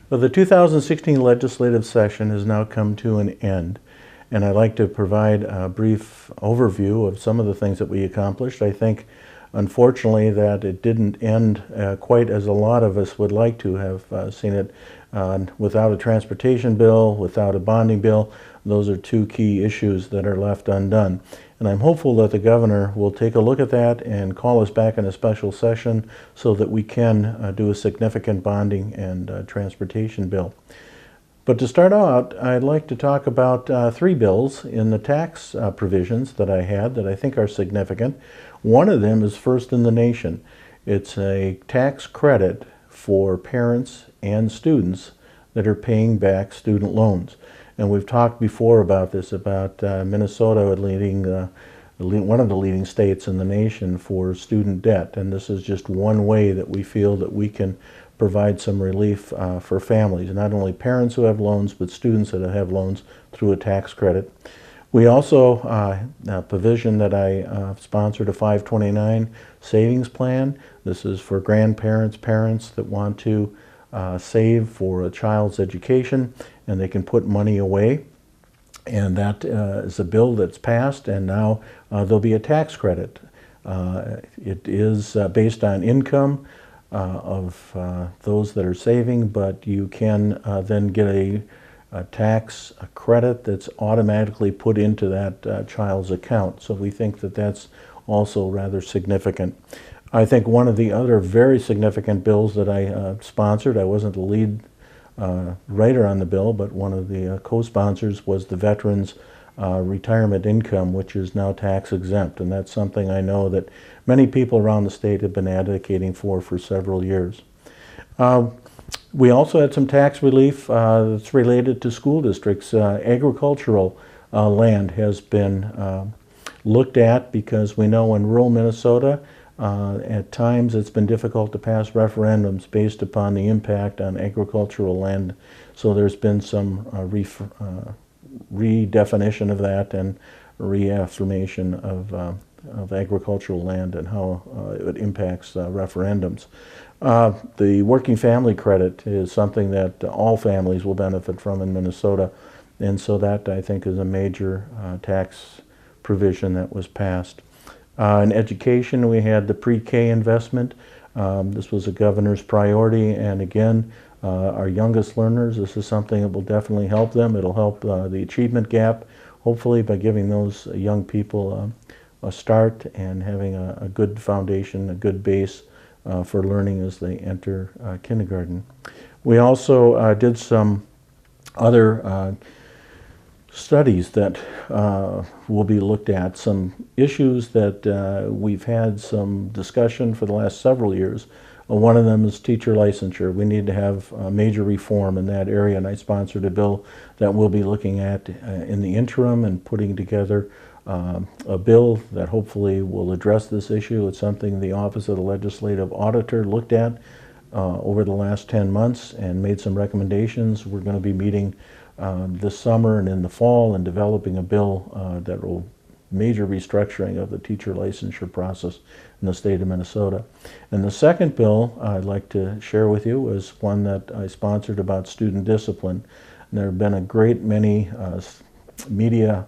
Well, the 2016 legislative session has now come to an end, and I'd like to provide a brief overview of some of the things that we accomplished. I think, unfortunately, that it didn't end quite as a lot of us would like to have seen it. Without a transportation bill, without a bonding bill, those are two key issues that are left undone. And I'm hopeful that the governor will take a look at that and call us back in a special session so that we can do a significant bonding and transportation bill. But to start out, I'd like to talk about three bills in the tax provisions that I had that I think are significant. One of them is first in the nation. It's a tax credit for parents and students that are paying back student loans. And we've talked before about this, about Minnesota leading one of the leading states in the nation for student debt. And this is just one way that we feel that we can provide some relief for families, not only parents who have loans, but students that have loans through a tax credit. We also, a provision that I sponsored, a 529 savings plan. This is for grandparents, parents that want to save for a child's education, and they can put money away. And that is a bill that's passed, and now there'll be a tax credit. It is based on income of those that are saving, but you can then get a tax credit that's automatically put into that child's account. So we think that that's also rather significant. I think one of the other very significant bills that I sponsored, I wasn't the lead writer on the bill, but one of the co-sponsors, was the veterans' retirement income, which is now tax exempt. And that's something I know that many people around the state have been advocating for several years. We also had some tax relief that's related to school districts. Agricultural land has been looked at because we know in rural Minnesota, at times it's been difficult to pass referendums based upon the impact on agricultural land. So there's been some redefinition of that and reaffirmation of agricultural land and how it impacts referendums. The working family credit is something that all families will benefit from in Minnesota, and so that, I think, is a major tax provision that was passed. In education, we had the pre-K investment. This was a governor's priority, and again, our youngest learners, this is something that will definitely help them. It'll help the achievement gap, hopefully, by giving those young people a start and having a good foundation, a good base for learning as they enter kindergarten. We also did some other studies that will be looked at, some issues that we've had some discussion for the last several years. One of them is teacher licensure. We need to have major reform in that area, and I sponsored a bill that we'll be looking at in the interim and putting together a bill that hopefully will address this issue. It's something the Office of the Legislative Auditor looked at over the last 10 months and made some recommendations. We're going to be meeting this summer and in the fall and developing a bill that will major restructuring of the teacher licensure process in the state of Minnesota. And the second bill I'd like to share with you is one that I sponsored about student discipline. And there have been a great many media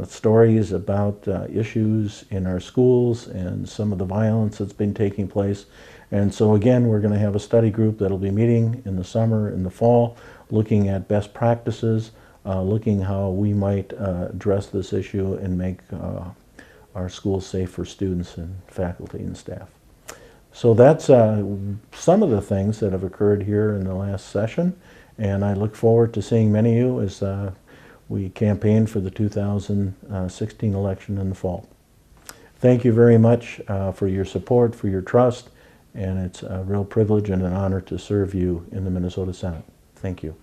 stories about issues in our schools and some of the violence that's been taking place. And so again, we're going to have a study group that'll be meeting in the summer, in the fall, looking at best practices, looking how we might address this issue and make our schools safe for students and faculty and staff. So that's some of the things that have occurred here in the last session, and I look forward to seeing many of you as we campaign for the 2016 election in the fall. Thank you very much for your support, for your trust, and it's a real privilege and an honor to serve you in the Minnesota Senate. Thank you.